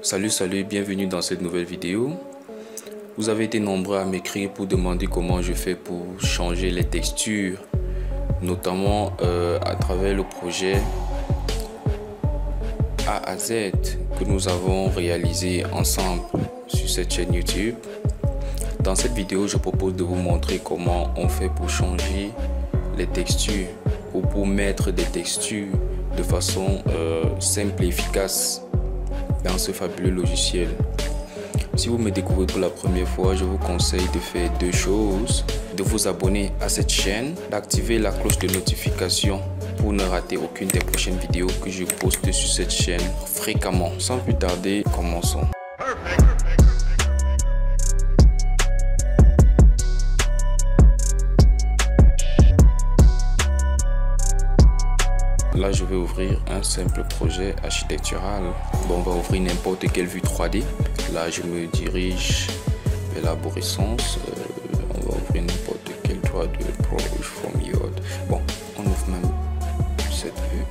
Salut, bienvenue dans cette nouvelle vidéo. Vous avez été nombreux à m'écrire pour demander comment je fais pour changer les textures, notamment à travers le projet A à Z que nous avons réalisé ensemble sur cette chaîne YouTube. Dans cette vidéo, je propose de vous montrer comment on fait pour changer les textures ou pour mettre des textures de façon simple et efficace dans ce fabuleux logiciel. Si vous me découvrez pour la première fois, je vous conseille de faire deux choses: de vous abonner à cette chaîne, d'activer la cloche de notification pour ne rater aucune des prochaines vidéos que je poste sur cette chaîne fréquemment. Sans plus tarder, commençons. Là, je vais ouvrir un simple projet architectural. Bon, on va ouvrir n'importe quelle vue 3D. Là, je me dirige vers l'arborescence. On va ouvrir n'importe quelle 3D approach from Yod. Bon, on ouvre même cette vue.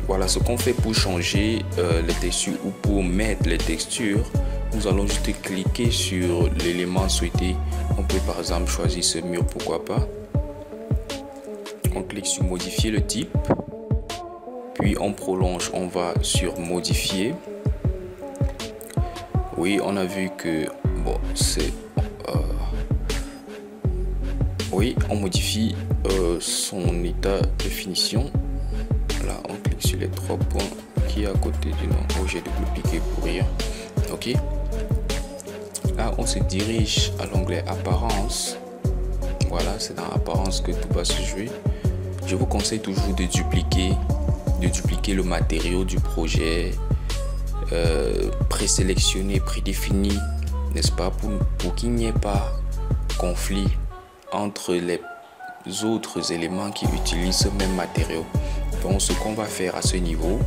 Voilà ce qu'on fait pour changer les textures ou pour mettre les textures. Nous allons juste cliquer sur l'élément souhaité. On peut par exemple choisir ce mur, pourquoi pas. On clique sur modifier le type, puis on prolonge, on va sur modifier. Oui, on a vu que bon, c'est oui, on modifie son état de finition. Là, on clique sur les trois points qui est à côté du nom. Oh, j'ai double-cliqué pour rien. Ok. Là, on se dirige à l'onglet apparence. Voilà, c'est dans apparence que tout va se jouer. Je vous conseille toujours de dupliquer le matériau du projet présélectionné, prédéfini, n'est-ce pas, pour qu'il n'y ait pas conflit entre les autres éléments qui utilisent ce même matériau. Donc ce qu'on va faire à ce niveau,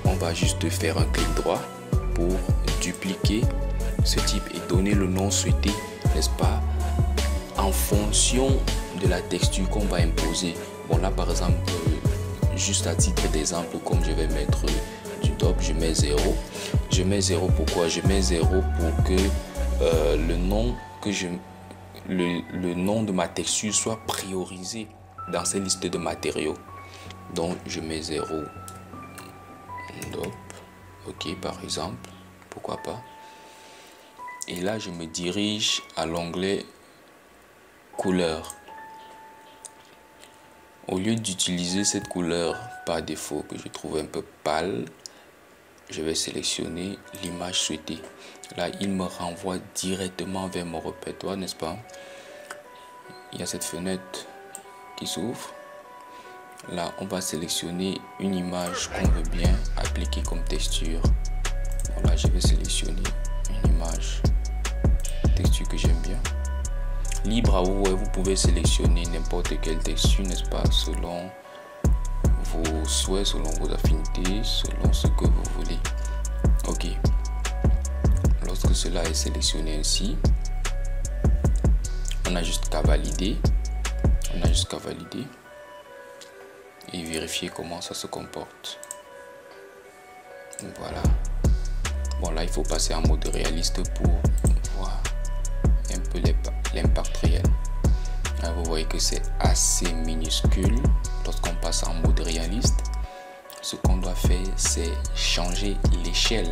on va juste faire un clic droit pour dupliquer ce type et donner le nom souhaité, n'est-ce pas, en fonction de la texture qu'on va imposer. Bon, là par exemple, juste à titre d'exemple, comme je vais mettre du top, je mets 0. Je mets 0 pourquoi? Je mets 0 pour que le nom de ma texture soit priorisé dans ces listes de matériaux. Donc je mets 0. Top. Ok, par exemple, pourquoi pas. Et là, je me dirige à l'onglet couleur. Au lieu d'utiliser cette couleur par défaut que je trouve un peu pâle, je vais sélectionner l'image souhaitée. Là, il me renvoie directement vers mon répertoire, n'est-ce pas? Il y a cette fenêtre qui s'ouvre. Là, on va sélectionner une image qu'on veut bien appliquer comme texture. Voilà, je vais sélectionner une image, texture que j'aime bien. Libre à vous, vous pouvez sélectionner n'importe quelle texture, n'est-ce pas, selon vos souhaits, selon vos affinités, selon ce que vous voulez. Ok. Lorsque cela est sélectionné ainsi, on n'a juste qu'à valider. Et vérifier comment ça se comporte. Voilà. Bon, là, il faut passer en mode réaliste pour voir un peu l'impact réel. Là, vous voyez que c'est assez minuscule. Lorsqu'on passe en mode réaliste, ce qu'on doit faire, c'est changer l'échelle.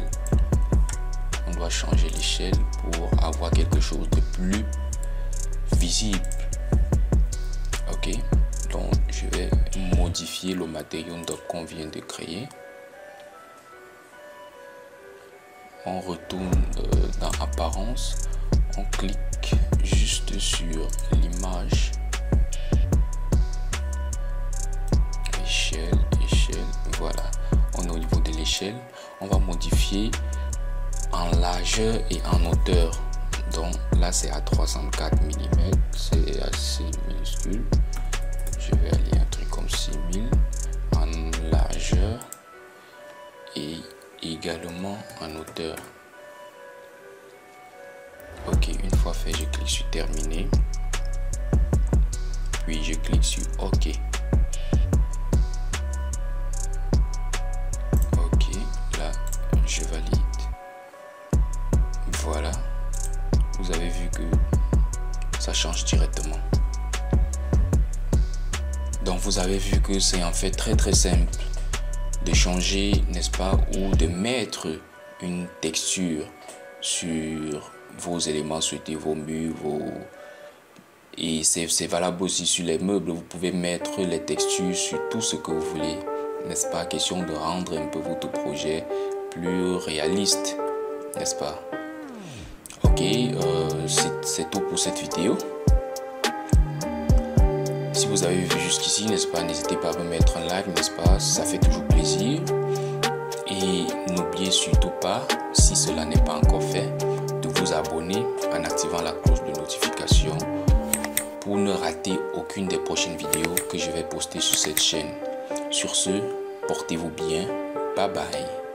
On doit changer l'échelle pour avoir quelque chose de plus visible. Ok, donc je vais modifier le matériau qu'on vient de créer. On retourne dans apparence, on clique juste sur l'image, échelle, voilà. On est au niveau de l'échelle, on va modifier en largeur et en hauteur. Donc là c'est à 304 mm, c'est assez minuscule. Je vais aller un truc comme 6000 en largeur et également en hauteur. Ok, une fois fait, je clique sur terminer, puis je clique sur OK. vous avez vu que c'est en fait très simple de changer, n'est-ce pas, ou de mettre une texture sur vos éléments souhaités, vos murs, et c'est valable aussi sur les meubles. Vous pouvez mettre les textures sur tout ce que vous voulez, n'est-ce pas? Question de rendre un peu votre projet plus réaliste, n'est-ce pas? Ok, c'est tout pour cette vidéo. Si vous avez vu jusqu'ici, n'est-ce pas, n'hésitez pas à me mettre un like, n'est-ce pas, ça fait toujours plaisir. Et n'oubliez surtout pas, si cela n'est pas encore fait, de vous abonner en activant la cloche de notification pour ne rater aucune des prochaines vidéos que je vais poster sur cette chaîne. Sur ce, portez-vous bien, bye bye.